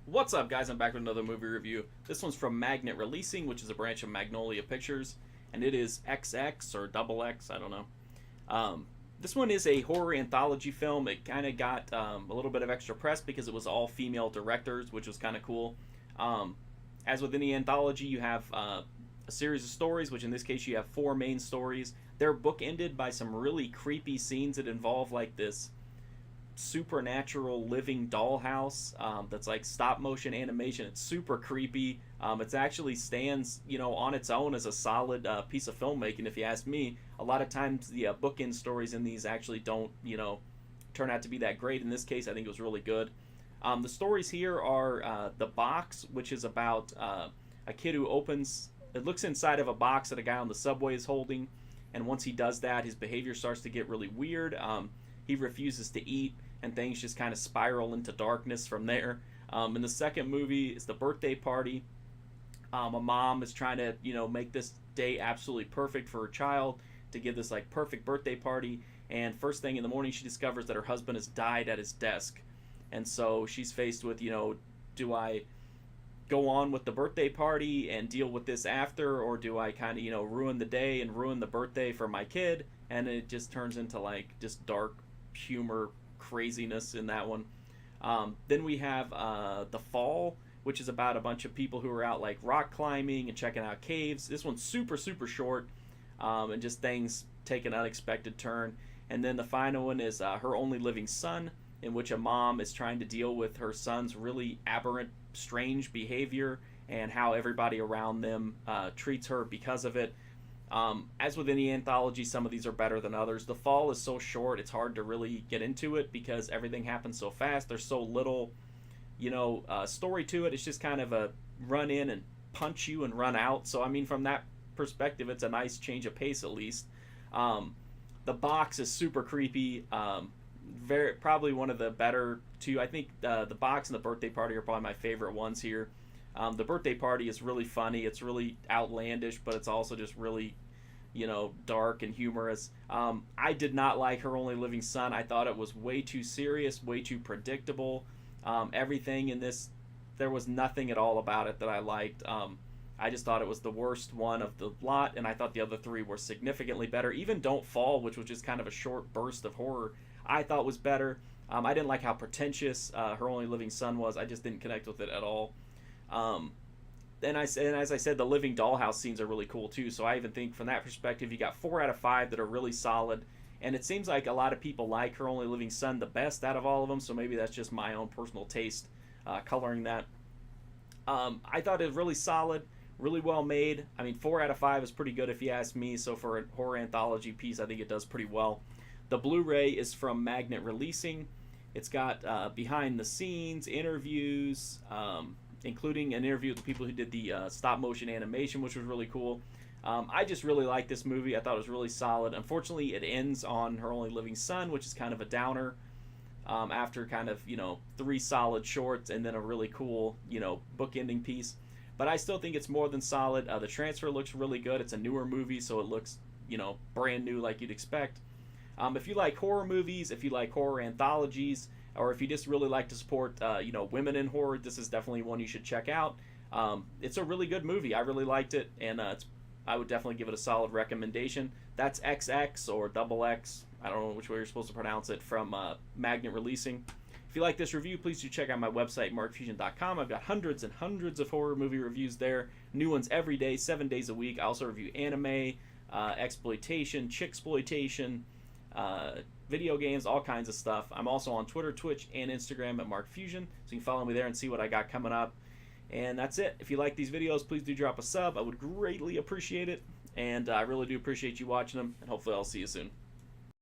What's up, guys? I'm back with another movie review. This one's from Magnet Releasing, which is a branch of Magnolia Pictures, and it is XX or Double X, I don't know. This one is a horror anthology film. It kind of got a little bit of extra press because it was all female directors, which was kind of cool. As with any anthology, you have a series of stories, which in this case you have four main stories. They're bookended by some really creepy scenes that involve like this supernatural living dollhouse that's like stop motion animation. It's super creepy. It actually stands, on its own as a solid piece of filmmaking, if you ask me. A lot of times the bookend stories in these actually don't, turn out to be that great. In this case, I think it was really good. The stories here are The Box, which is about a kid who opens, it looks inside of a box that a guy on the subway is holding, and once he does that, his behavior starts to get really weird. He refuses to eat, and things just kind of spiral into darkness from there. In the second movie is The Birthday Party. A mom is trying to, make this day absolutely perfect for her child, to give this like perfect birthday party, and first thing in the morning she discovers that her husband has died at his desk. And so she's faced with, do I go on with the birthday party and deal with this after, or do I kind of, ruin the day and ruin the birthday for my kid? And it just turns into like just dark humor craziness in that one. Then we have The Fall, which is about a bunch of people who are out like rock climbing and checking out caves. This one's super short, and just things take an unexpected turn. And then the final one is Her Only Living Son, in which a mom is trying to deal with her son's really aberrant, strange behavior and how everybody around them treats her because of it. As with any anthology, some of these are better than others. The Fall is so short, it's hard to really get into it because everything happens so fast. There's so little, story to it. It's just kind of a run in and punch you and run out. So, I mean, from that perspective, it's a nice change of pace at least. The Box is super creepy. Probably one of the better two. I think The Box and The Birthday Party are probably my favorite ones here. The Birthday Party is really funny. It's really outlandish, but it's also just really, dark and humorous. I did not like Her Only Living Son. I thought it was way too serious, way too predictable. Everything in this, there was nothing at all about it that I liked. I just thought it was the worst one of the lot, and I thought the other three were significantly better. Even Don't Fall, which was just kind of a short burst of horror, I thought was better. I didn't like how pretentious Her Only Living Son was. I just didn't connect with it at all. And as I said, the living dollhouse scenes are really cool too. So I even think from that perspective, you got 4 out of 5 that are really solid. And it seems like a lot of people like Her Only Living Son the best out of all of them. So maybe that's just my own personal taste coloring that. I thought it was really solid, really well made. I mean, 4 out of 5 is pretty good if you ask me. So for a horror anthology piece, I think it does pretty well. The Blu-ray is from Magnet Releasing. It's got behind the scenes, interviews, including an interview with the people who did the stop motion animation, which was really cool. I just really like this movie. I thought it was really solid. Unfortunately, it ends on Her Only Living Son, which is kind of a downer, after kind of, 3 solid shorts and then a really cool, bookending piece. But I still think it's more than solid. The transfer looks really good. It's a newer movie, so it looks, brand new like you'd expect. If you like horror movies, if you like horror anthologies, or if you just really like to support, women in horror, this is definitely one you should check out. It's a really good movie. I really liked it, and I would definitely give it a solid recommendation. That's XX or Double X. I don't know which way you're supposed to pronounce it, from Magnet Releasing. If you like this review, please do check out my website, markfusion.com. I've got hundreds and hundreds of horror movie reviews there. New ones every day, 7 days a week. I also review anime, exploitation, chicksploitation, video games, all kinds of stuff. I'm also on Twitter, Twitch, and Instagram at MarkFusion, so you can follow me there and see what I got coming up. And that's it. If you like these videos, please do drop a sub. I would greatly appreciate it, and I really do appreciate you watching them, and hopefully I'll see you soon.